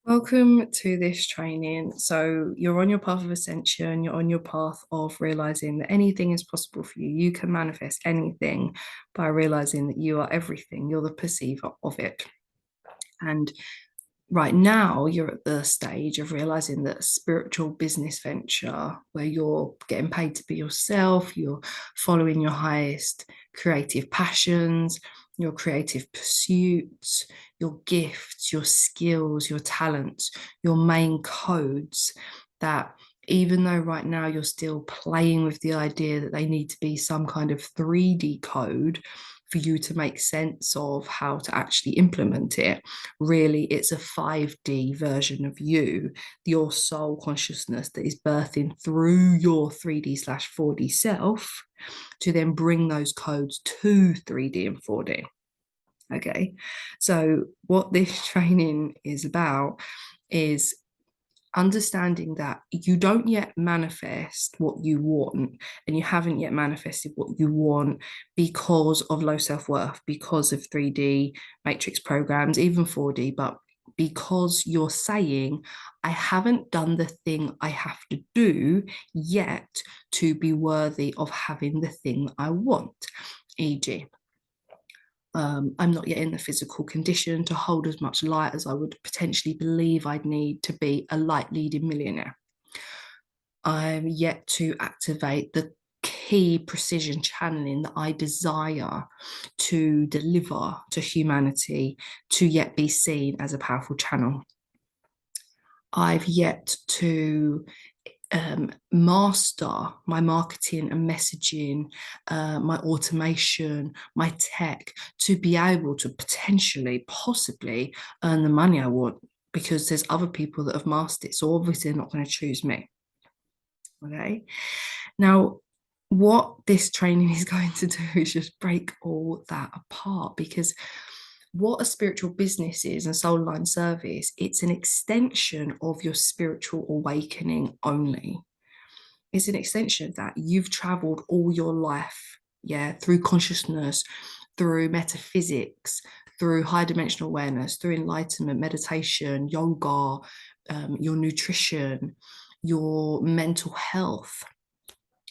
Welcome to this training. So, you're on your path of ascension, you're on your path of realizing that anything is possible for you. You can manifest anything by realizing that you are everything, you're the perceiver of it. And right now, you're at the stage of realizing that a spiritual business venture where you're getting paid to be yourself, you're following your highest creative passions, your creative pursuits, your gifts, your skills, your talents, your main codes, that even though right now you're still playing with the idea that they need to be some kind of 3D code for you to make sense of how to actually implement it, really it's a 5D version of you, your soul consciousness that is birthing through your 3D/4D self to then bring those codes to 3D and 4D. Okay, so what this training is about is understanding that you don't yet manifest what you want, and you haven't yet manifested what you want because of low self-worth, because of 3D matrix programs, even 4D, but because you're saying, I haven't done the thing I have to do yet to be worthy of having the thing I want. E.g., I'm not yet in the physical condition to hold as much light as I would potentially believe I'd need to be a light leading millionaire. I'm yet to activate the key precision channeling that I desire to deliver to humanity to yet be seen as a powerful channel. I've yet to master my marketing and messaging, my automation, my tech, to be able to potentially, possibly earn the money I want, because there's other people that have mastered it. So obviously they're not going to choose me. Okay. Now, what this training is going to do is just break all that apart, because what a spiritual business is and soul line service, it's an extension of your spiritual awakening only. It's an extension of that. You've traveled all your life, yeah, through consciousness, through metaphysics, through high dimensional awareness, through enlightenment, meditation, yoga, your nutrition, your mental health.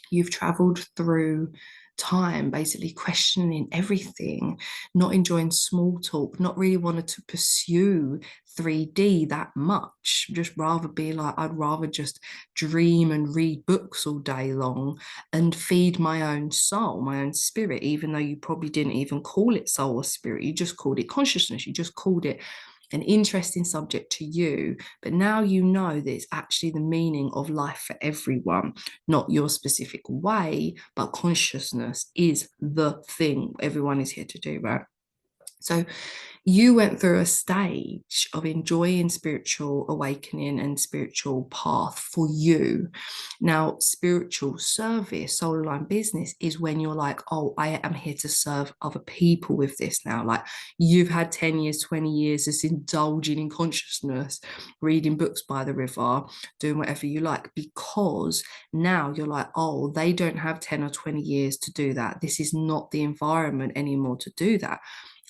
You've traveled through time basically questioning everything, not enjoying small talk, not really wanted to pursue 3D that much, just rather be like, I'd rather just dream and read books all day long and feed my own soul, my own spirit, even though you probably didn't even call it soul or spirit, you just called it consciousness, you just called it an interesting subject to you, but now you know that it's actually the meaning of life for everyone, not your specific way, but consciousness is the thing everyone is here to do, right? So you went through a stage of enjoying spiritual awakening and spiritual path for you. Now, spiritual service, soul aligned business, is when you're like, oh, I am here to serve other people with this now. Like, you've had 10 years, 20 years just indulging in consciousness, reading books by the river, doing whatever you like, because now you're like, oh, they don't have 10 or 20 years to do that. This is not the environment anymore to do that.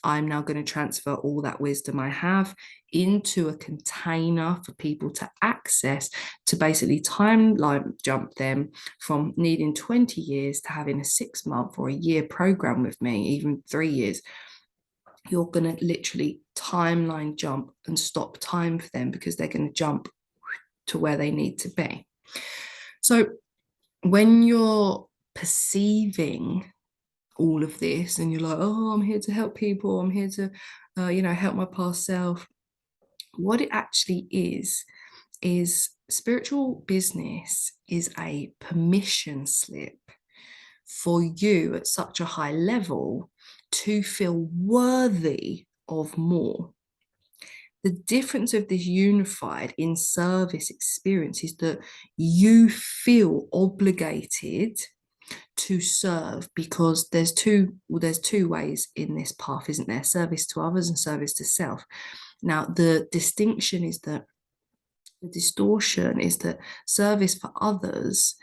I'm now going to transfer all that wisdom I have into a container for people to access, to basically timeline jump them from needing 20 years to having a 6 month or a year program with me, even 3 years. You're going to literally timeline jump and stop time for them, because they're going to jump to where they need to be. So when you're perceiving all of this and you're like, oh, I'm here to help people, I'm here to help my past self, what it actually is spiritual business is a permission slip for you at such a high level to feel worthy of more. The difference of this unified in service experience is that you feel obligated to serve, because there's two ways in this path, isn't there? Service to others and service to self. Now, the distinction is that the distortion is that service for others,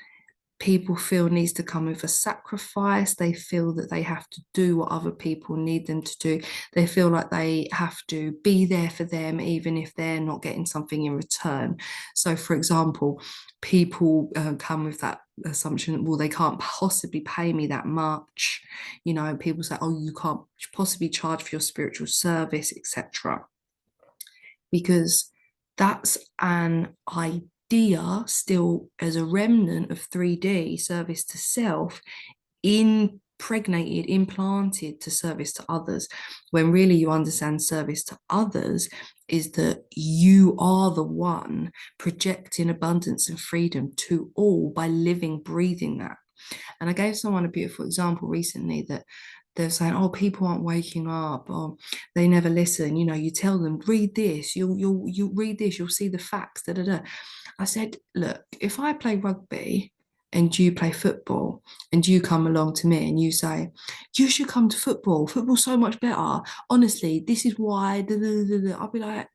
people feel needs to come with a sacrifice. They feel that they have to do what other people need them to do. They feel like they have to be there for them, even if they're not getting something in return. So, for example, people come with that assumption, well, they can't possibly pay me that much. You know, people say, oh, you can't possibly charge for your spiritual service, etc. Because that's an idea still as a remnant of 3D service to self, impregnated, implanted to service to others, when really you understand service to others is that you are the one projecting abundance and freedom to all by living, breathing that. And I gave someone a beautiful example recently that they're saying, oh, people aren't waking up, or they never listen. You know, you tell them, read this, you'll read this, you'll see the facts, da da da. I said, look, if I play rugby and you play football and you come along to me and you say, you should come to football, football's so much better. Honestly, this is why, da, da, da, da. I'll be like,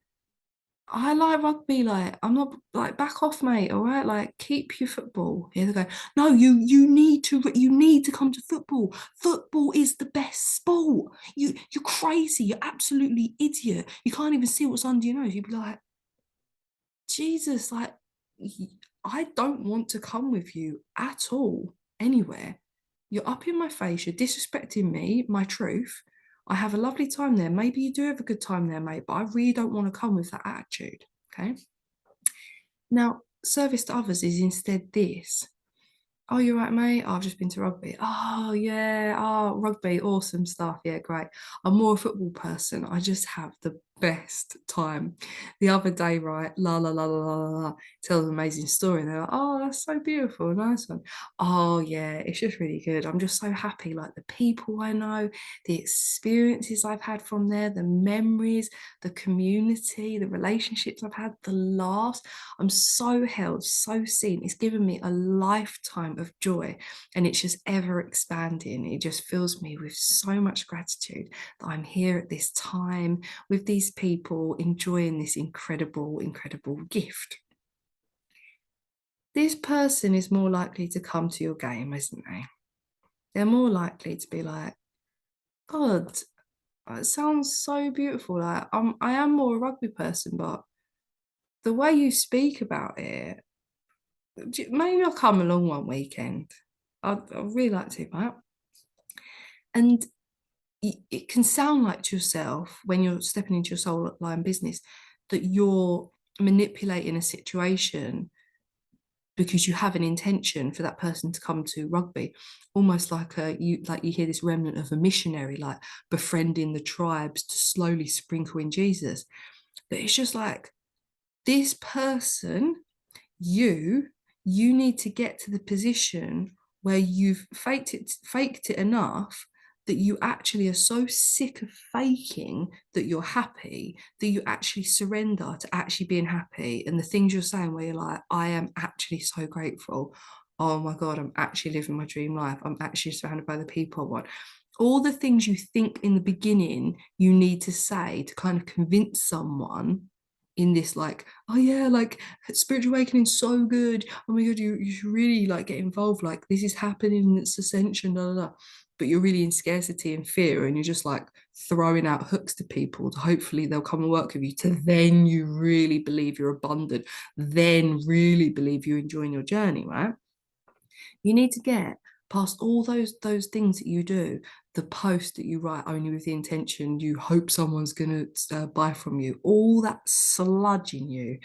I like rugby, like I'm not like back off, mate. All right, like keep your football. Yeah, they go, no, you need to come to football. Football is the best sport. You're crazy. You're absolutely idiot. You can't even see what's under your nose. You'd be like, Jesus, like I don't want to come with you at all anywhere. You're up in my face. You're disrespecting me, my truth. I have a lovely time there. Maybe you do have a good time there, mate, but I really don't want to come with that attitude. Okay. Now, service to others is instead this. Oh, you're right, mate. Oh, I've just been to rugby. Oh, yeah. Oh, rugby. Awesome stuff. Yeah, great. I'm more a football person. I just have the best time. The other day, right? La, la, la, la, la, la, la. Tell an amazing story. And they're like, oh, that's so beautiful. Nice one. Oh, yeah. It's just really good. I'm just so happy. Like the people I know, the experiences I've had from there, the memories, the community, the relationships I've had, the laughs. I'm so held, so seen. It's given me a lifetime of joy and it's just ever expanding. It just fills me with so much gratitude that I'm here at this time with these people enjoying this incredible, incredible gift. This person is more likely to come to your game, isn't they? They're more likely to be like, God, it sounds so beautiful. Like I am more a rugby person, but the way you speak about it, maybe I'll come along one weekend. I'd really like to, right? And it can sound like to yourself when you're stepping into your soul line business that you're manipulating a situation because you have an intention for that person to come to rugby, almost like you hear this remnant of a missionary, like befriending the tribes to slowly sprinkle in Jesus. But it's just like this person, you you need to get to the position where you've faked it enough that you actually are so sick of faking that you're happy that you actually surrender to actually being happy. And the things you're saying where you're like, I am actually so grateful, oh my God, I'm actually living my dream life, I'm actually surrounded by the people I want. All the things you think in the beginning you need to say to kind of convince someone in this, like, oh yeah, like spiritual awakening is so good, oh my God, you should really like get involved, like this is happening, it's ascension, blah, blah, blah. But you're really in scarcity and fear and you're just like throwing out hooks to people to hopefully they'll come and work with you, to then you really believe you're abundant, then really believe you're enjoying your journey, right? You need to get past all those things that you do, the post that you write only with the intention you hope someone's going to buy from you, all that sludge in you,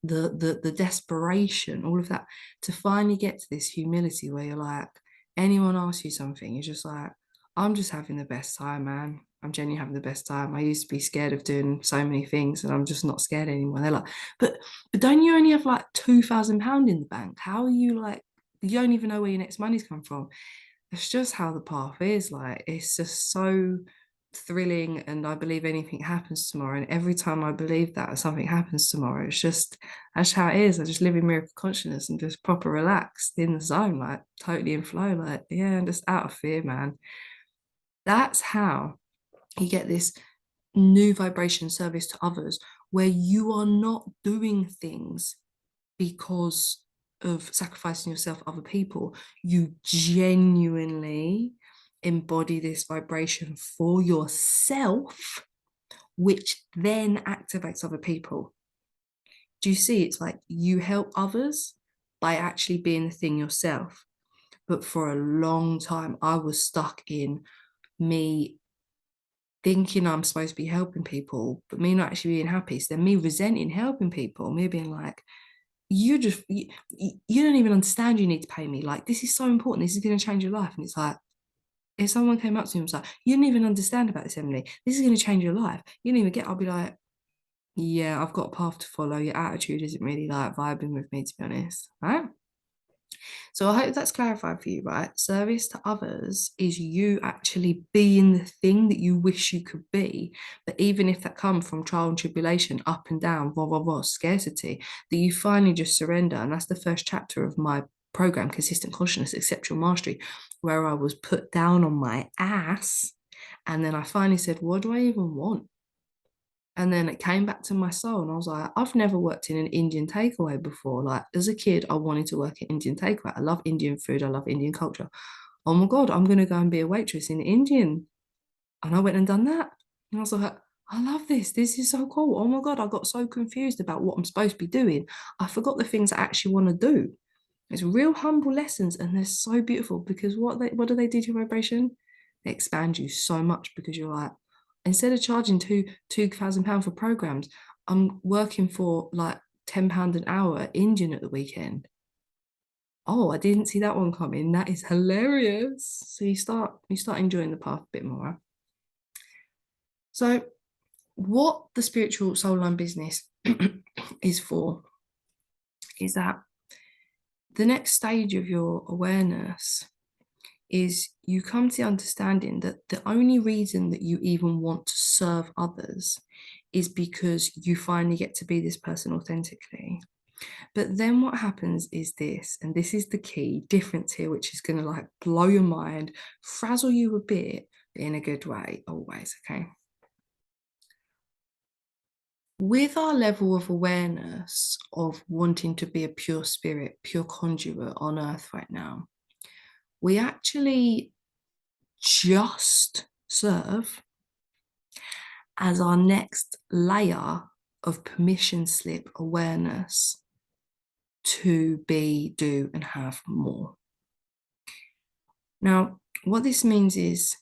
the desperation, all of that, to finally get to this humility where you're like, anyone asks you something, you're just like, I'm just having the best time, man. I'm genuinely having the best time. I used to be scared of doing so many things and I'm just not scared anymore. They're like, but don't you only have like £2,000 in the bank? How are you like, you don't even know where your next money's come from? It's just how the path is. Like, it's just so thrilling. And I believe anything happens tomorrow. And every time I believe that something happens tomorrow, it's just, that's how it is. I just live in miracle consciousness and just proper relaxed in the zone, like totally in flow, like, yeah, and just out of fear, man. That's how you get this new vibration service to others where you are not doing things because of sacrificing yourself for other people, you genuinely embody this vibration for yourself, which then activates other people. Do you see? It's like you help others by actually being the thing yourself. But for a long time, I was stuck in me thinking I'm supposed to be helping people, but me not actually being happy. So then me resenting helping people, me being like, you don't even understand you need to pay me. Like, this is so important. This is going to change your life. And it's like, if someone came up to me and was like, you don't even understand about this, Emily. This is going to change your life. You don't even get, I'll be like, yeah, I've got a path to follow. Your attitude isn't really like vibing with me, to be honest. Right? So I hope that's clarified for you, right? Service to others is you actually being the thing that you wish you could be. But even if that comes from trial and tribulation, up and down, scarcity, that you finally just surrender. And that's the first chapter of my program, Consistent Consciousness, Exceptional Mastery, where I was put down on my ass. And then I finally said, what do I even want? And then it came back to my soul, and I was like, I've never worked in an Indian takeaway before. Like, as a kid, I wanted to work at Indian takeaway. I love Indian food, I love Indian culture. Oh my God, I'm going to go and be a waitress in Indian. And I went and done that. And I was like, I love this. This is so cool. Oh my God, I got so confused about what I'm supposed to be doing. I forgot the things I actually want to do. It's real humble lessons, and they're so beautiful because what do they do to your vibration? They expand you so much because you're like, instead of charging £2,000 for programs, I'm working for like £10 an hour Indian at the weekend. Oh, I didn't see that one coming. That is hilarious. So you start enjoying the path a bit more. So what the spiritual soul line business is for is that the next stage of your awareness is you come to the understanding that the only reason that you even want to serve others is because you finally get to be this person authentically. But then what happens is this, and this is the key difference here, which is going to like blow your mind, frazzle you a bit, but in a good way, always, okay? With our level of awareness of wanting to be a pure spirit, pure conduit on earth right now, we actually just serve as our next layer of permission slip awareness to be, do, and have more. Now, what this means is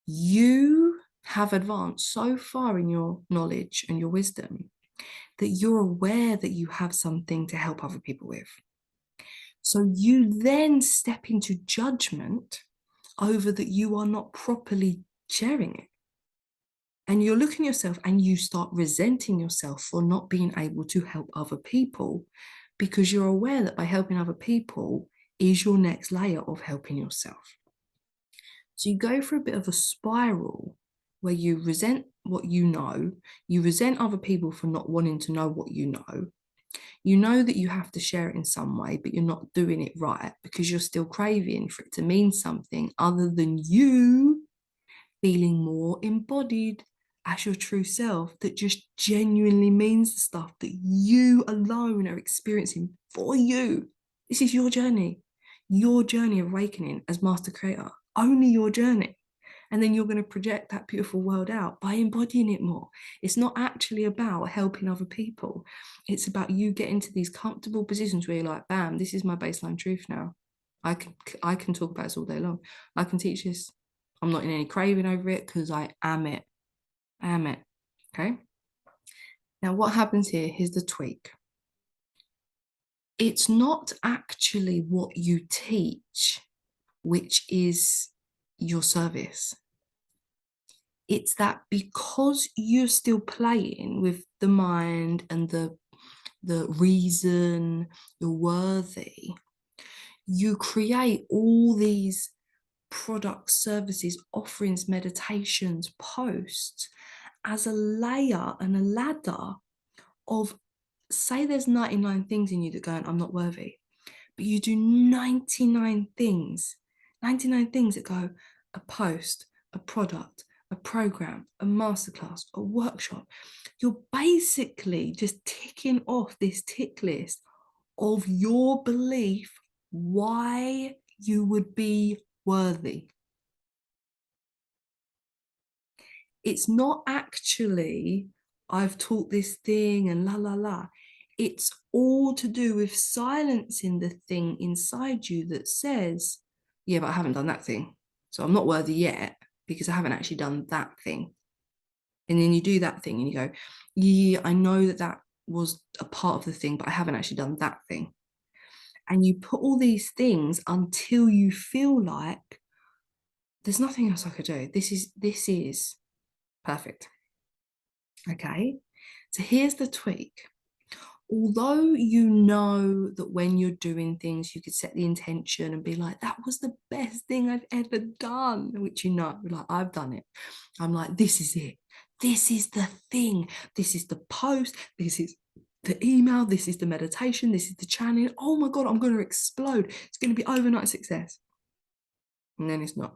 you have advanced so far in your knowledge and your wisdom that you're aware that you have something to help other people with. So you then step into judgment over that you are not properly sharing it. And you're looking at yourself and you start resenting yourself for not being able to help other people because you're aware that by helping other people is your next layer of helping yourself. So you go through a bit of a spiral where you resent what you resent other people for not wanting to know what you know that you have to share it in some way, but you're not doing it right because you're still craving for it to mean something other than you feeling more embodied as your true self that just genuinely means the stuff that you alone are experiencing for you. This is your journey of awakening as master creator, only your journey. And then you're going to project that beautiful world out by embodying it more. It's not actually about helping other people. It's about you getting to these comfortable positions where you're like, bam, this is my baseline truth now. I can talk about this all day long. I can teach this. I'm not in any craving over it because I am it. I am it. Okay. Now, what happens here? Here's the tweak. It's not actually what you teach, which is your service. It's that because you're still playing with the mind and the reason you're worthy, you create all these products, services, offerings, meditations, posts as a layer and a ladder of, say there's 99 things in you that go, I'm not worthy, but you do 99 things that go, a post, a product, a program, a masterclass, a workshop. You're basically just ticking off this tick list of your belief why you would be worthy. It's not actually, I've taught this thing and la la la. It's all to do with silencing the thing inside you that says, yeah, but I haven't done that thing. So I'm not worthy yet because I haven't actually done that thing. And then you do that thing and you go, yeah, I know that that was a part of the thing, but I haven't actually done that thing. And you put all these things until you feel like there's nothing else I could do. This is perfect. Okay. So here's the tweak. Although you know that when you're doing things, you could set the intention and be like, that was the best thing I've ever done, which you know, like, I've done it. I'm like, this is it. This is the thing. This is the post. This is the email. This is the meditation. This is the channeling. Oh my God, I'm going to explode. It's going to be overnight success. And then it's not.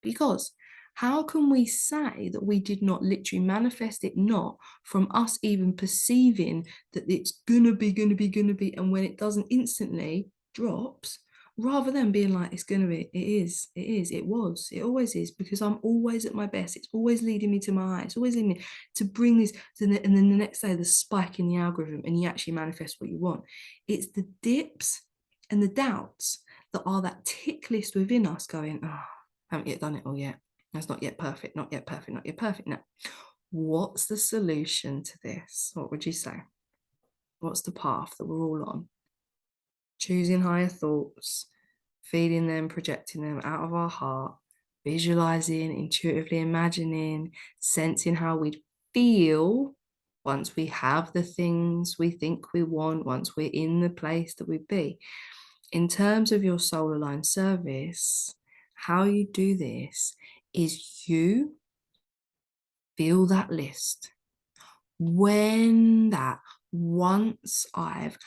Because how can we say that we did not literally manifest it not from us even perceiving that it's gonna be, and when it doesn't instantly drops, rather than being like, it's gonna be, it was, it always is, because I'm always at my best. It's always leading me to my high. It's always leading me to bring this to and then the next day, the spike in the algorithm, and you actually manifest what you want. It's the dips and the doubts that are that tick list within us going, oh, haven't yet done it all yet. That's not yet perfect, not yet perfect, not yet perfect. Now, what's the solution to this? What would you say? What's the path that we're all on? Choosing higher thoughts, feeding them, projecting them out of our heart, visualizing, intuitively imagining, sensing how we'd feel once we have the things we think we want, once we're in the place that we'd be. In terms of your soul aligned service, how you do this is you feel that list. When that, once I've,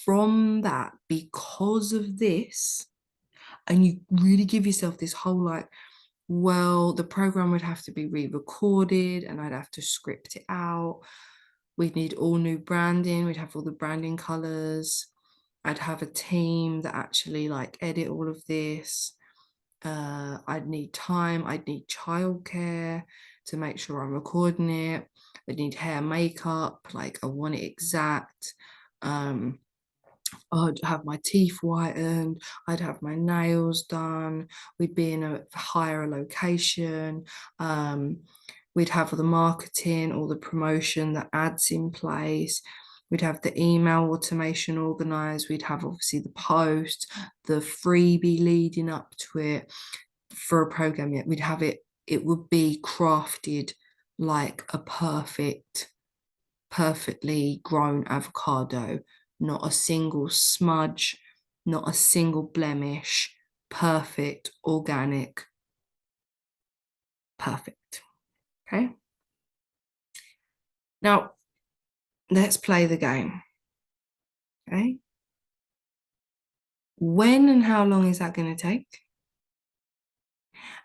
from that, because of this, and you really give yourself this whole like, well, the program would have to be re-recorded and I'd have to script it out. We'd need all new branding. We'd have all the branding colors. I'd have a team that actually like edit all of this. I'd need time. I'd need childcare to make sure I'm recording it. I'd need hair, makeup, like I want it exact. I'd have my teeth whitened, I'd have my nails done, we'd be in a higher location, we'd have all the marketing, all the promotion, the ads in place, we'd have the email automation organized, we'd have obviously the post, the freebie leading up to it for a program yet. We'd have it, it would be crafted like a perfectly grown avocado, not a single smudge, not a single blemish, perfect, organic, perfect. Okay. Now, let's play the game. Okay. When and how long is that going to take?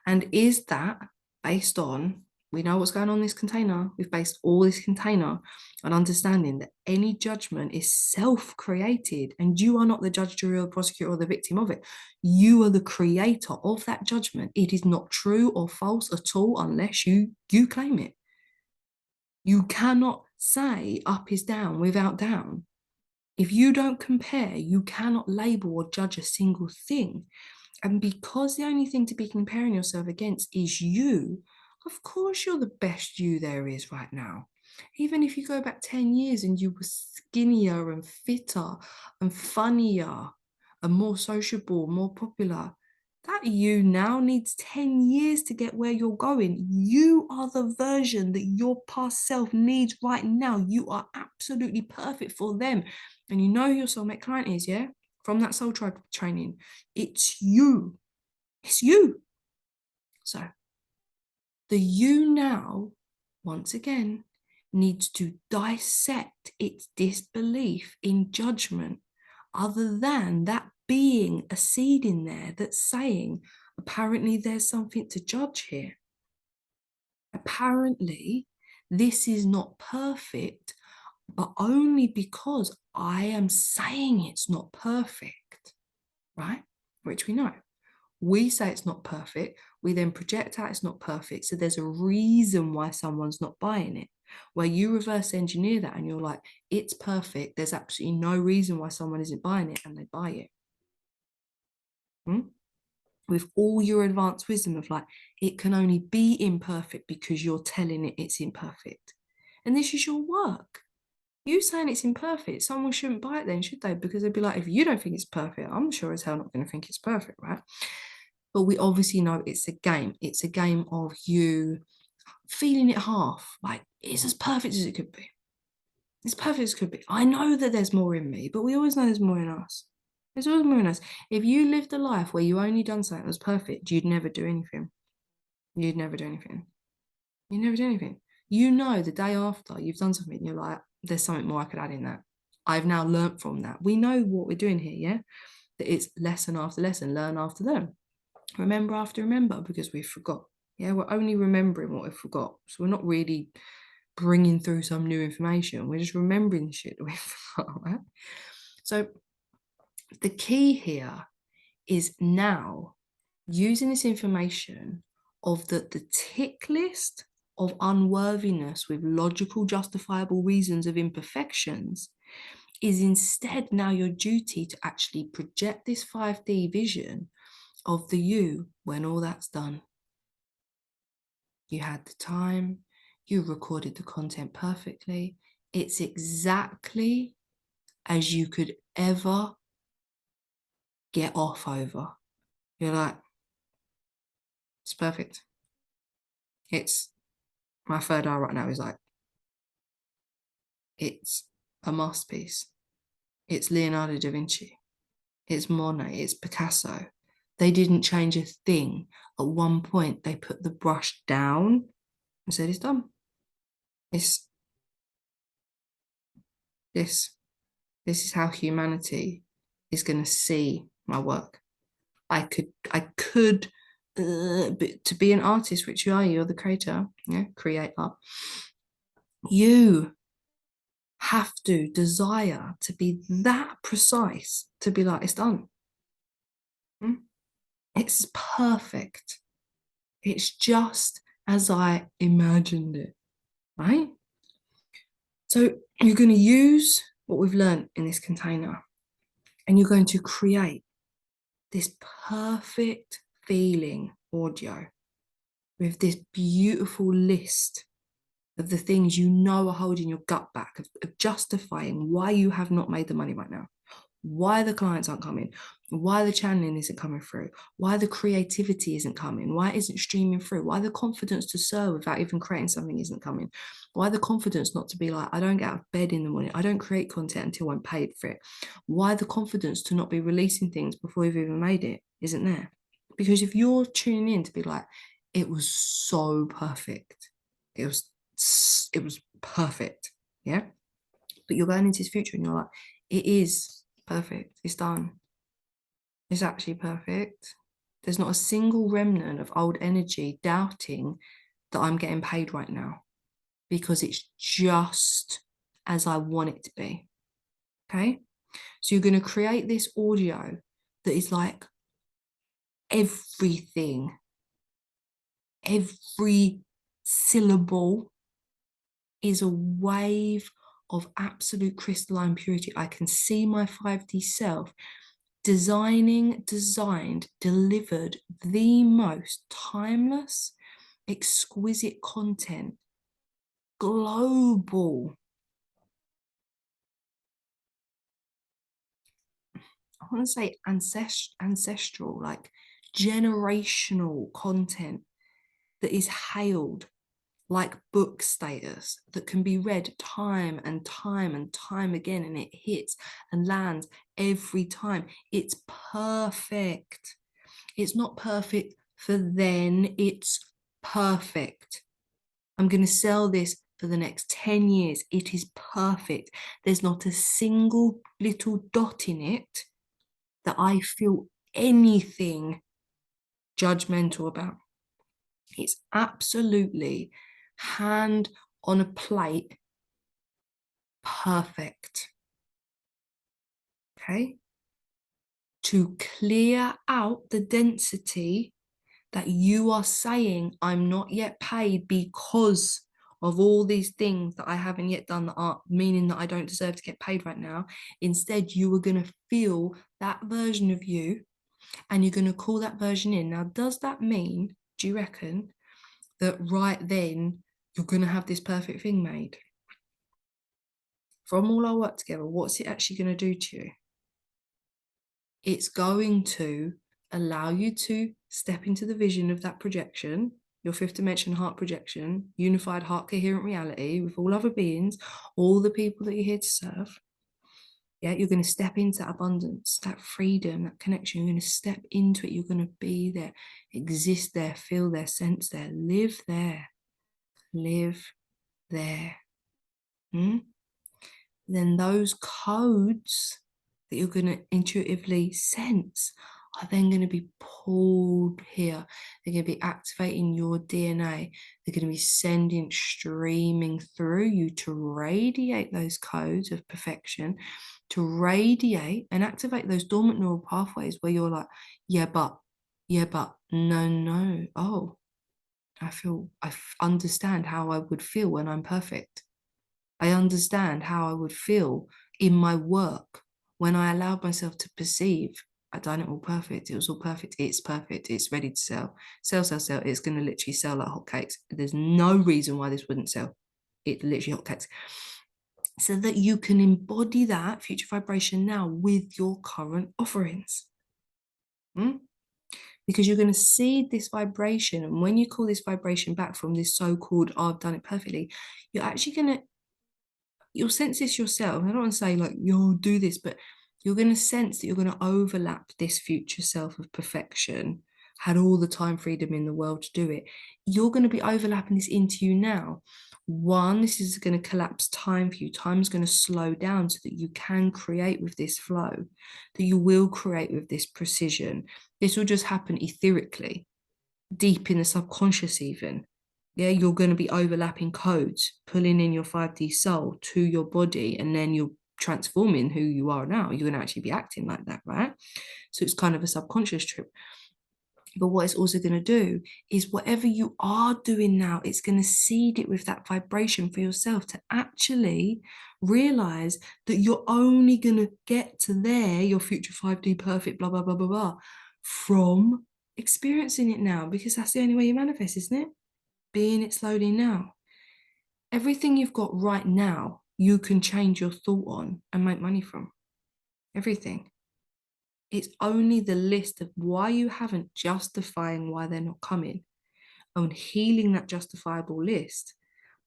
And is that based on, we know what's going on in this container, we've based all this container on understanding that any judgment is self-created and you are not the judge, jury, or prosecutor or the victim of it. You are the creator of that judgment. It is not true or false at all unless you claim it. You cannot say up is down without down. If you don't compare, you cannot label or judge a single thing. And because the only thing to be comparing yourself against is you, of course you're the best you there is right now. Even if you go back 10 years and you were skinnier and fitter and funnier and more sociable, more popular, that you now needs 10 years to get where you're going. You are the version that your past self needs right now. You are absolutely perfect for them. And you know who your soulmate client is, yeah? From that soul tribe training. It's you. It's you. So the you now, once again, needs to dissect its disbelief in judgment, other than that being a seed in there that's saying, apparently there's something to judge here. Apparently, this is not perfect but only because I am saying it's not perfect, right? Which we know. We say it's not perfect. We then project out it's not perfect. So there's a reason why someone's not buying it. Where you reverse engineer that and you're like, it's perfect. There's absolutely no reason why someone isn't buying it, and they buy it. Hmm? With all your advanced wisdom of like, it can only be imperfect because you're telling it it's imperfect. And this is your work. You saying it's imperfect, someone shouldn't buy it then, should they? Because they'd be like, if you don't think it's perfect, I'm sure as hell not going to think it's perfect, right? But we obviously know it's a game. It's a game of you feeling it half. Like, it's as perfect as it could be. It's perfect as it could be. I know that there's more in me, but we always know there's more in us. There's always more in us. If you lived a life where you only done something that was perfect, you'd never do anything. You'd never do anything. You never do anything. You know, the day after you've done something, you're like, there's something more I could add in that. I've now learnt from that. We know what we're doing here, yeah? That it's lesson after lesson, learn after learn, remember after remember, because we forgot. Yeah, we're only remembering what we forgot. So we're not really bringing through some new information. We're just remembering the shit that we forgot, right? So the key here is now using this information of the tick list of unworthiness with logical, justifiable reasons of imperfections is instead now your duty to actually project this 5D vision of the you when all that's done. You had the time, you recorded the content perfectly. It's exactly as you could ever get off over. You're like, it's perfect. It's my third eye right now is like, it's a masterpiece. It's Leonardo da Vinci. It's Monet. It's Picasso. They didn't change a thing. At one point, they put the brush down and said, it's done. It's this. This is how humanity is going to see my work. I could, but to be an artist, which you are, you're the creator, yeah, create art. You have to desire to be that precise to be like, it's done. It's perfect. It's just as I imagined it, right? So you're going to use what we've learned in this container and you're going to create this perfect feeling audio with this beautiful list of the things you know are holding your gut back, of justifying why you have not made the money right now, why the clients aren't coming, why the channeling isn't coming through, why the creativity isn't coming, why it isn't streaming through, why the confidence to serve without even creating something isn't coming, why the confidence not to be like, I don't get out of bed in the morning, I don't create content until I'm paid for it, why the confidence to not be releasing things before you've even made it isn't there. Because if you're tuning in to be like, it was so perfect, it was perfect, yeah, but you're going into this future and you're like, it is perfect, it's done, it's actually perfect. There's not a single remnant of old energy doubting that I'm getting paid right now because it's just as I want it to be. Okay, so you're going to create this audio that is like everything, every syllable is a wave of absolute crystalline purity. I can see my 5D self designed, delivered the most timeless, exquisite content, global. I want to say ancestral, like generational content that is hailed like book status, that can be read time and time and time again, and it hits and lands every time. It's perfect. It's not perfect for then, it's perfect. I'm going to sell this for the next 10 years. It is perfect. There's not a single little dot in it that I feel anything judgmental about. It's absolutely hand on a plate perfect. Okay. To clear out the density that you are saying, I'm not yet paid because of all these things that I haven't yet done that are meaning that I don't deserve to get paid right now. Instead, you are going to feel that version of you and you're going to call that version in. Now, does that mean, do you reckon, that right then you're going to have this perfect thing made? From all our work together, what's it actually going to do to you? It's going to allow you to step into the vision of that projection, your fifth dimension heart projection, unified heart coherent reality with all other beings, all the people that you're here to serve. Yeah, you're going to step into abundance, that freedom, that connection. You're going to step into it. You're going to be there, exist there, feel there, sense there, live there, live there. Hmm? Then those codes that you're going to intuitively sense are then going to be pulled here. They're going to be activating your DNA. They're going to be sending, streaming through you to radiate those codes of perfection, to radiate and activate those dormant neural pathways where you're like, yeah, but, no, no. Oh, I understand how I would feel when I'm perfect. I understand how I would feel in my work when I allowed myself to perceive I'd done it all perfect. It was all perfect. It's perfect. It's ready to sell. Sell, sell, sell. It's going to literally sell like hotcakes. There's no reason why this wouldn't sell. It literally hotcakes. So that you can embody that future vibration now with your current offerings. Because you're going to see this vibration. And when you call this vibration back from this so-called, oh, I've done it perfectly, you're actually going to you'll sense this yourself. I don't want to say like you'll do this, but you're going to sense that you're going to overlap this future self of perfection, had all the time freedom in the world to do it. You're going to be overlapping this into you now. One, this is going to collapse time for you. Time is going to slow down so that you can create with this flow, that you will create with this precision. This will just happen etherically, deep in the subconscious, even. Yeah, you're going to be overlapping codes, pulling in your 5D soul to your body, and then you're transforming who you are now. You're going to actually be acting like that, right? So it's kind of a subconscious trip. But what it's also going to do is whatever you are doing now, it's going to seed it with that vibration for yourself to actually realize that you're only going to get to there, your future 5D perfect, blah, blah, blah, blah, blah, from experiencing it now, because that's the only way you manifest, isn't it? Being it slowly now. Everything you've got right now, you can change your thought on and make money from. Everything. It's only the list of why you haven't, justifying why they're not coming, and healing that justifiable list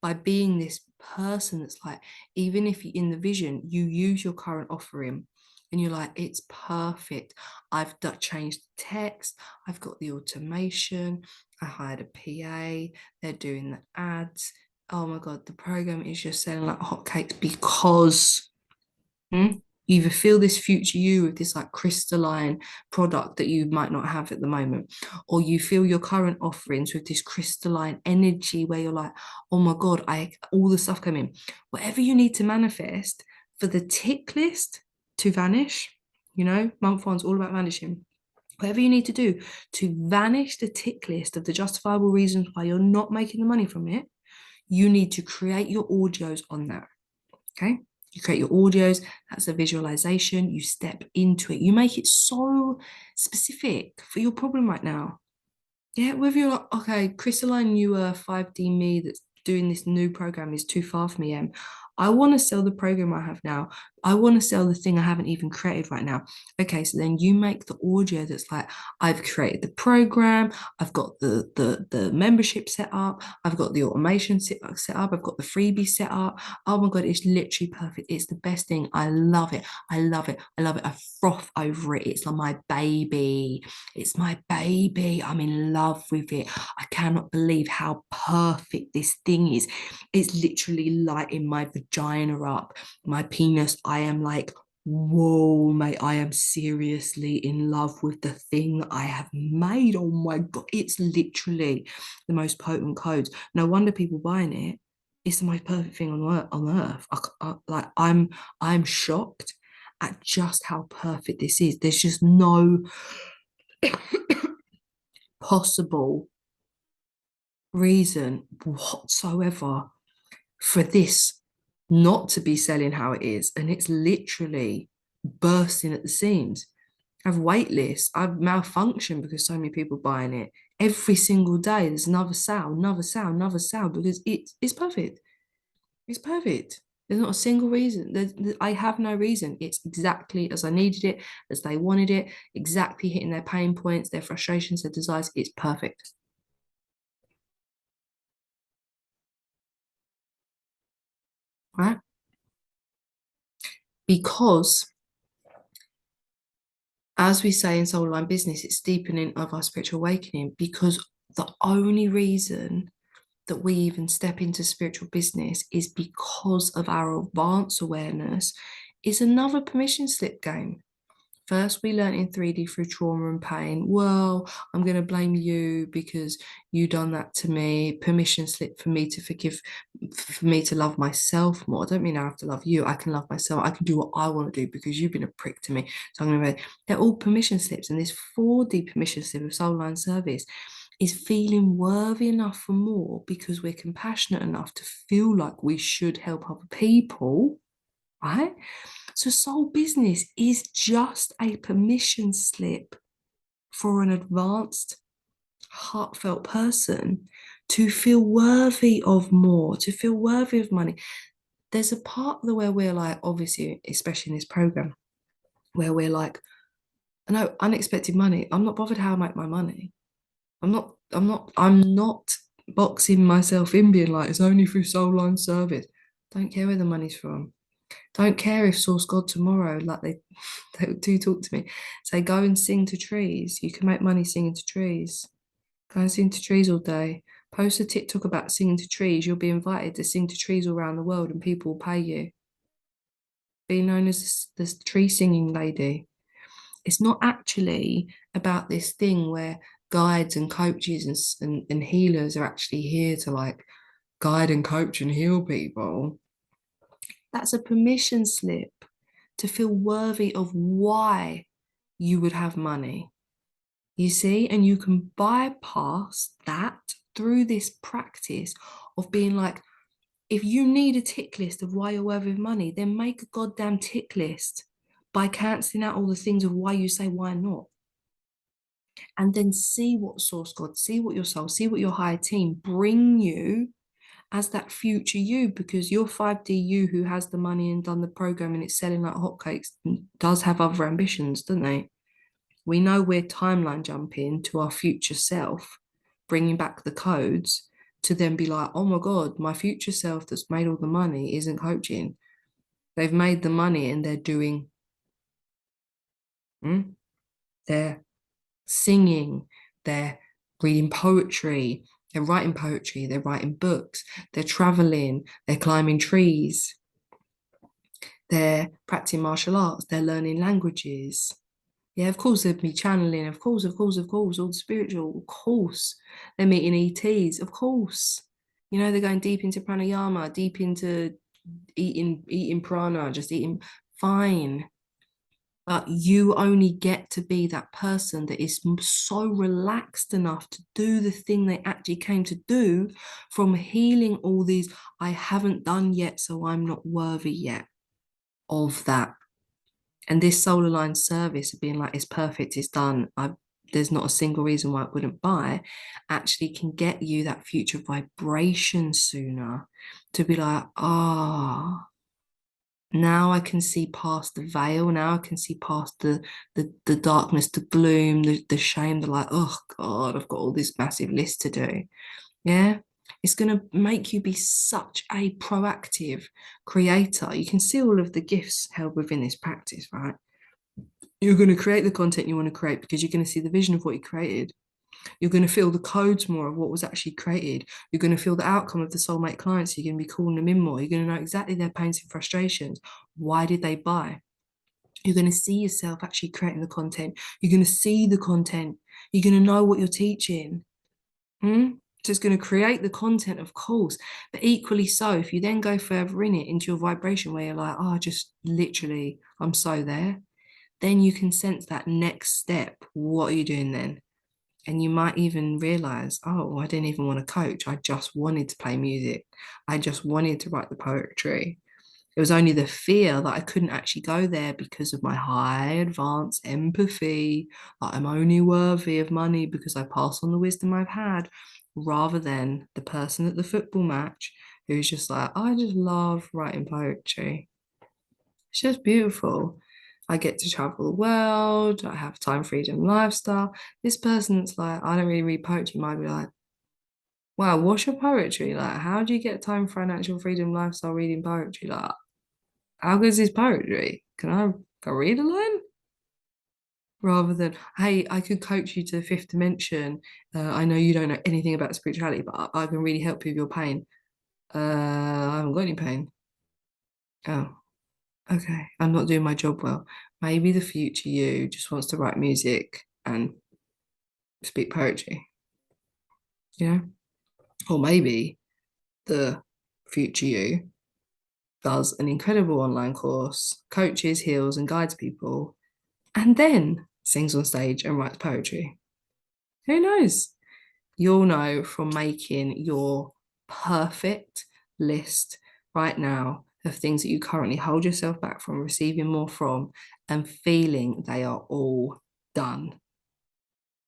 by being this person that's like, even if you in the vision, you use your current offering and you're like, it's perfect. I've changed the text, I've got the automation, I hired a PA, they're doing the ads. Oh my God, the program is just selling like hotcakes because you either feel this future you with this like crystalline product that you might not have at the moment, or you feel your current offerings with this crystalline energy where you're like, oh my God, I all the stuff coming. Whatever you need to manifest for the tick list to vanish, month one's all about vanishing. Whatever you need to do to vanish the tick list of the justifiable reasons why you're not making the money from it, you need to create your audios on that. Okay. You create your audios, that's a visualization, you step into it, you make it so specific for your problem right now. Yeah, whether you're like, okay, Crystalline newer 5D me that's doing this new program is too far for me, I want to sell the program I have now. I want to sell the thing I haven't even created right now. Okay, so then you make the audio that's like, I've created the program, I've got the membership set up, I've got the automation set up, I've got the freebie set up. Oh my God, it's literally perfect. It's the best thing. I love it. I love it. I love it. I froth over it. It's like my baby. It's my baby. I'm in love with it. I cannot believe how perfect this thing is. It's literally lighting my vagina up, my penis. I am like, whoa, mate, I am seriously in love with the thing I have made. Oh my God, it's literally the most potent codes. No wonder people buying it. It's the most perfect thing on earth. I'm shocked at just how perfect this is. There's just no possible reason whatsoever for this not to be selling how it is. And it's literally bursting at the seams. I've wait lists, I've malfunctioned because so many people buying it. Every single day, there's another sale, another sale, another sale because it's perfect. It's perfect. There's not a single reason. I have no reason. It's exactly as I needed it, as they wanted it, exactly hitting their pain points, their frustrations, their desires. It's perfect. Right? Because as we say in Soul Line Business, it's deepening of our spiritual awakening because the only reason that we even step into spiritual business is because of our advanced awareness is another permission slip game. First, we learn in 3D through trauma and pain. Well, I'm going to blame you because you done that to me. Permission slip for me to forgive, for me to love myself more. I don't mean I have to love you. I can love myself. I can do what I want to do because you've been a prick to me. So I'm going to, they're all permission slips. And this 4D permission slip of Soul Line Service is feeling worthy enough for more because we're compassionate enough to feel like we should help other people, right? So soul business is just a permission slip for an advanced, heartfelt person to feel worthy of more, to feel worthy of money. There's a part where we're like, obviously, especially in this program, where we're like, no, unexpected money. I'm not bothered how I make my money. I'm not boxing myself in being like, it's only through soul line service. Don't care where the money's from. Don't care if source God tomorrow, like they do talk to me. Say, go and sing to trees. You can make money singing to trees. Go and sing to trees all day. Post a TikTok about singing to trees. You'll be invited to sing to trees all around the world and people will pay you. Be known as this tree singing lady. It's not actually about this thing where guides and coaches and healers are actually here to like guide and coach and heal people. That's a permission slip to feel worthy of why you would have money. You see, and you can bypass that through this practice of being like, if you need a tick list of why you're worthy of money, then make a goddamn tick list by cancelling out all the things of why you say why not. And then see what source God, see what your soul, see what your higher team bring you as that future you, because your 5D you who has the money and done the program and it's selling like hotcakes does have other ambitions, don't they? We know we're timeline jumping to our future self, bringing back the codes to then be like, oh my God, my future self that's made all the money isn't coaching. They've made the money and they're doing, they're singing, they're reading poetry, they're writing books, they're traveling, they're climbing trees, they're practicing martial arts, they're learning languages. Yeah, of course, they'd be channeling, of course, all the spiritual, of course. They're meeting ETs, of course. You know, they're going deep into pranayama, deep into eating prana, just eating fine. But you only get to be that person that is so relaxed enough to do the thing they actually came to do from healing all these, I haven't done yet, so I'm not worthy yet of that. And this solar line service of being like, it's perfect, it's done. There's not a single reason why I wouldn't buy, actually can get you that future vibration sooner to be like, ah, now I can see past the veil. Now I can see past the darkness, the gloom, the shame, the like, oh God, I've got all this massive list to do. Yeah. It's going to make you be such a proactive creator. You can see all of the gifts held within this practice, right? You're going to create the content you want to create because you're going to see the vision of what you created. You're going to feel the codes more of what was actually created. You're going to feel the outcome of the soulmate clients. You're going to be calling them in more. You're going to know exactly their pains and frustrations. Why did they buy? You're going to see yourself actually creating the content. You're going to see the content. You're going to know what you're teaching. Hmm? So it's going to create the content, of course, but equally so, if you then go further in it into your vibration where you're like, oh, just literally, I'm so there, then you can sense that next step. What are you doing then? And you might even realize, oh, I didn't even want to coach. I just wanted to play music. I just wanted to write the poetry. It was only the fear that I couldn't actually go there because of my high advanced empathy, that I'm only worthy of money because I pass on the wisdom I've had, rather than the person at the football match who's just like, I just love writing poetry. It's just beautiful. I get to travel the world. I have time freedom lifestyle. This person's like, I don't really read poetry, might be like, wow, what's your poetry? Like, how do you get time, financial freedom lifestyle reading poetry? Like, how good is this poetry? Can I go read a line? Rather than, hey, I could coach you to the fifth dimension. I know you don't know anything about spirituality, but I can really help you with your pain. I haven't got any pain. Oh, okay. I'm not doing my job well. Maybe the future you just wants to write music and speak poetry, you know? Or maybe the future you does an incredible online course, coaches, heals, and guides people, and then sings on stage and writes poetry. Who knows? You'll know from making your perfect list right now of things that you currently hold yourself back from receiving more from and feeling they are all done.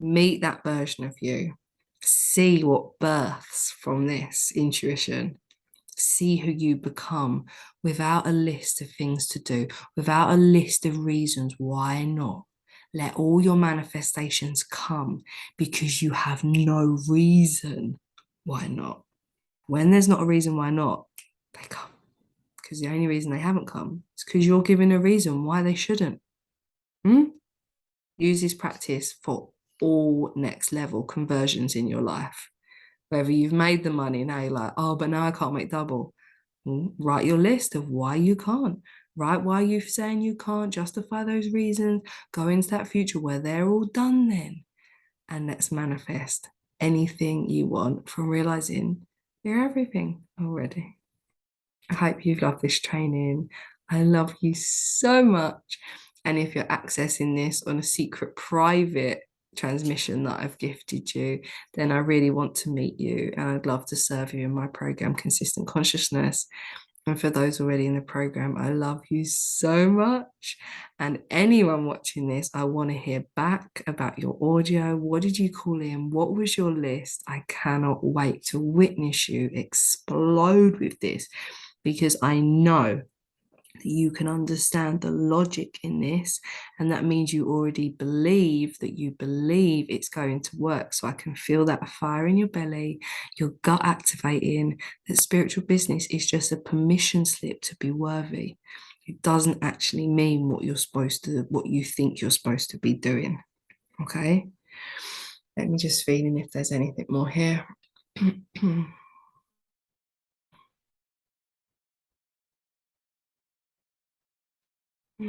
Meet that version of you. See what births from this intuition. See who you become without a list of things to do, without a list of reasons why not. Let all your manifestations come because you have no reason why not. When there's not a reason why not, they come. Because the only reason they haven't come is because you're giving a reason why they shouldn't. Hmm? Use this practice for all next level conversions in your life. Whether you've made the money, now you're like, oh, but now I can't make double. Well, write your list of why you can't. Write why you're saying you can't, justify those reasons, go into that future where they're all done then. And let's manifest anything you want from realizing you're everything already. I hope you've loved this training. I love you so much. And if you're accessing this on a secret private transmission that I've gifted you, then I really want to meet you and I'd love to serve you in my program, Consistent Consciousness. And for those already in the program, I love you so much. And anyone watching this, I want to hear back about your audio. What did you call in? What was your list? I cannot wait to witness you explode with this because I know that you can understand the logic in this. And that means you already believe that you believe it's going to work. So I can feel that fire in your belly, your gut activating, that spiritual business is just a permission slip to be worthy. It doesn't actually mean what you're supposed to, what you think you're supposed to be doing. Okay. Let me just feel in if there's anything more here. The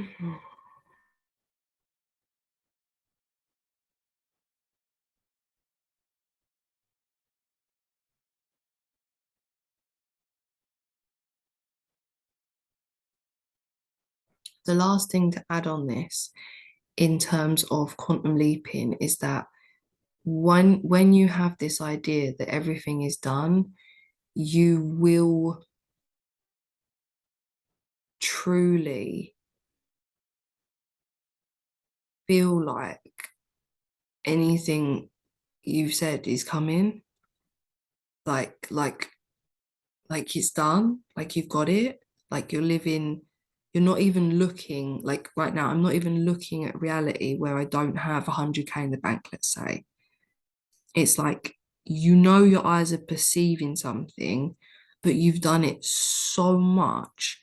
last thing to add on this in terms of quantum leaping is that when you have this idea that everything is done, you will truly feel like anything you've said is coming, like like like it's done, like you've got it, like you're living, you're not even looking like right now, I'm not even looking at reality where I don't have 100K in the bank, let's say. It's like your eyes are perceiving something, but you've done it so much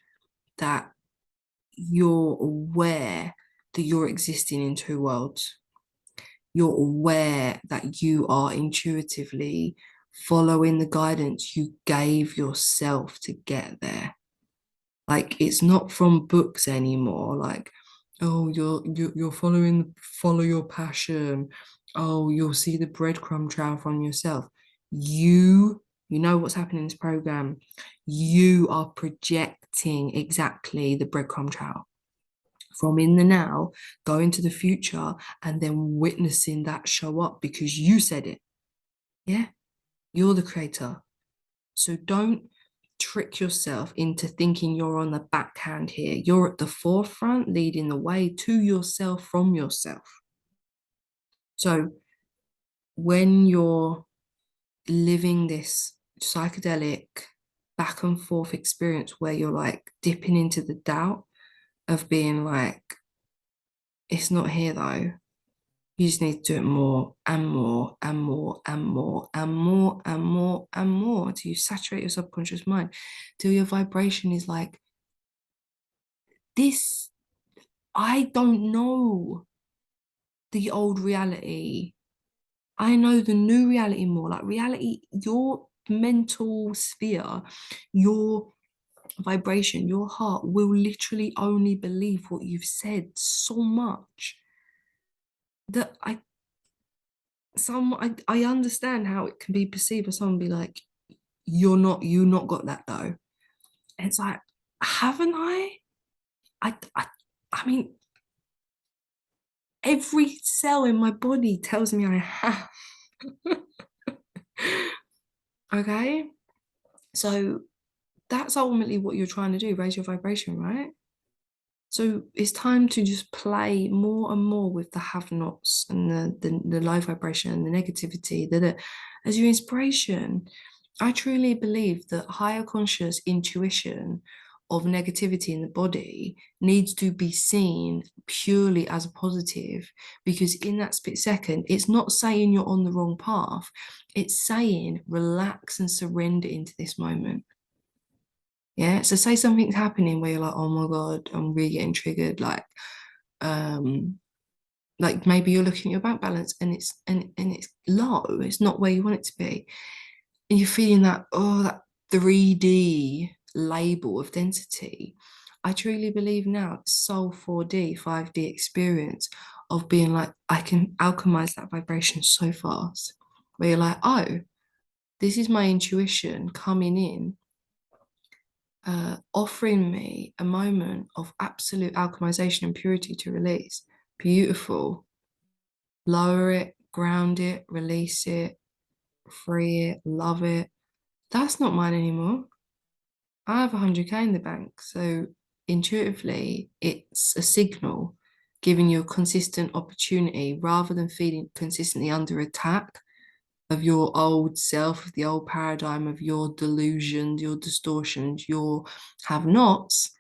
that you're aware that you're existing in two worlds. You're aware that you are intuitively following the guidance you gave yourself to get there. Like it's not from books anymore. Like, oh, you're following follow your passion. Oh, you'll see the breadcrumb trail from yourself. You know what's happening in this program. You are projecting exactly the breadcrumb trail from in the now, going to the future, and then witnessing that show up because you said it. Yeah, you're the creator. So don't trick yourself into thinking you're on the backhand here. You're at the forefront, leading the way to yourself from yourself. So when you're living this psychedelic back and forth experience where you're like dipping into the doubt of being like, it's not here though. You just need to do it more and more and more and more and more and more and more till you saturate your subconscious mind, till your vibration is like, this, I don't know the old reality. I know the new reality more. Like reality, your mental sphere, your vibration, your heart will literally only believe what you've said so much that I understand how it can be perceived as someone be like, you not got that though. And it's like, haven't I? I mean, every cell in my body tells me I have. Okay. So that's ultimately what you're trying to do, raise your vibration, right? So it's time to just play more and more with the have-nots and the low vibration and the negativity that as your inspiration. I truly believe that higher conscious intuition of negativity in the body needs to be seen purely as a positive, because in that split second, it's not saying you're on the wrong path. It's saying relax and surrender into this moment. Yeah. So say something's happening where you're like, oh my God, I'm really getting triggered. Um, like maybe you're looking at your bank balance and it's low, it's not where you want it to be. And you're feeling that, oh, that 3D label of density. I truly believe now it's soul 4D, 5D experience of being like, I can alchemize that vibration so fast. Where you're like, oh, this is my intuition coming in, offering me a moment of absolute alchemization and purity to release. Beautiful. Lower it, ground it, release it, free it, love it. That's not mine anymore. I have 100K in the bank. So intuitively, it's a signal giving you a consistent opportunity rather than feeling consistently under attack of your old self, of the old paradigm of your delusions, your distortions, your have nots.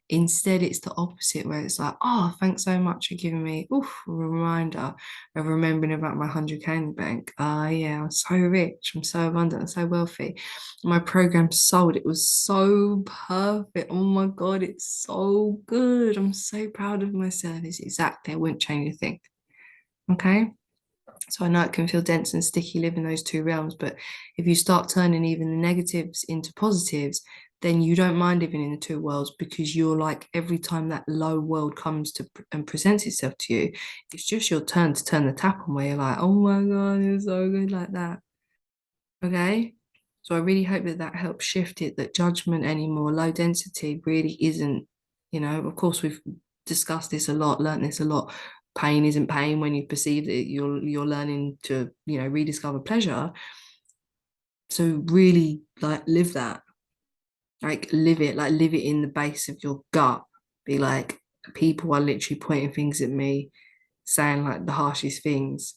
Instead, it's the opposite, where it's like, oh, thanks so much for giving me a reminder of remembering about my 100K in the bank. Ah, yeah, I'm so rich, I'm so abundant, I'm so wealthy. My program sold, it was so perfect. Oh my God, it's so good. I'm so proud of myself. It's exactly, I wouldn't change a thing. Okay. So I know it can feel dense and sticky living those two realms, but if you start turning even the negatives into positives, then you don't mind living in the two worlds, because you're like, every time that low world comes to and presents itself to you, it's just your turn to turn the tap on, where you're like, oh my God, it's so good like that. Okay. So I really hope that that helps shift it, that judgment anymore, low density really isn't, of course, we've discussed this a lot, learned this a lot. Pain isn't pain when you perceive that you're learning to, rediscover pleasure. So really like live that, like live it in the base of your gut. Be like, people are literally pointing things at me, saying like the harshest things.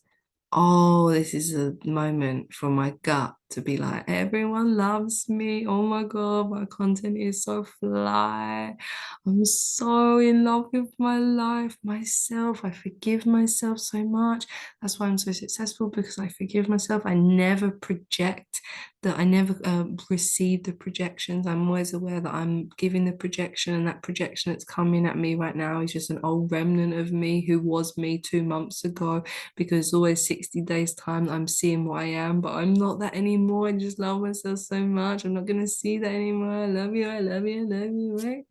Oh, this is a moment for my gut to be like, everyone loves me. Oh my God, my content is so fly. I'm so in love with my life, myself. I forgive myself so much. That's why I'm so successful, because I forgive myself. I never project that, I never receive the projections. I'm always aware that I'm giving the projection, and that projection that's coming at me right now is just an old remnant of me who was me 2 months ago, because always 60 days time I'm seeing what I am, but I'm not that anymore. I just love myself so much. I'm not gonna see that anymore. I love you, I love you, I love you, right?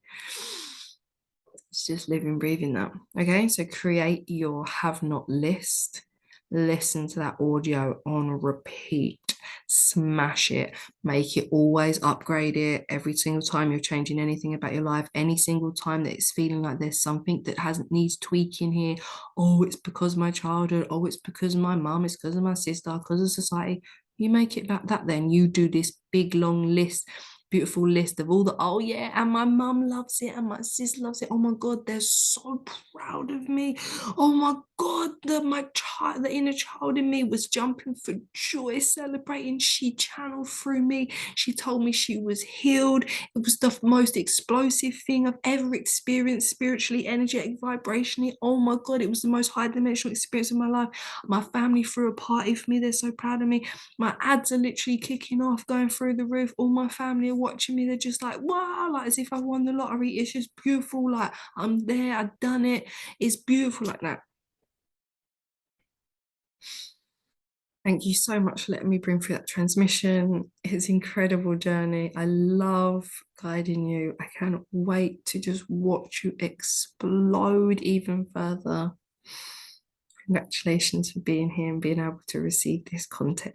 It's just living, breathing that. Okay, so create your have not list. listen to that audio on repeat, smash it, make it always upgrade it every single time you're changing anything about your life, any single time that it's feeling like there's something that hasn't needs tweaking here. Oh, it's because of my childhood. Oh, it's because of my mum. It's because of my sister, because of society. You make it about that, then you do this big long list, beautiful list of all the, oh yeah, and my mum loves it and my sis loves it. Oh my God, they're so proud of me. Oh my God, the inner child in me was jumping for joy, celebrating. She channeled through me. She told me she was healed. It was the most explosive thing I've ever experienced spiritually, energetic, vibrationally. Oh my God, it was the most high dimensional experience of my life. My family threw a party for me. They're so proud of me. My ads are literally kicking off, going through the roof. All my family are watching me. They're just like, wow, like as if I won the lottery. It's just beautiful. Like I'm there, I've done it. It's beautiful like that. Thank you so much for letting me bring through that transmission. It's an incredible journey. I love guiding you. I cannot wait to just watch you explode even further. Congratulations for being here and being able to receive this content.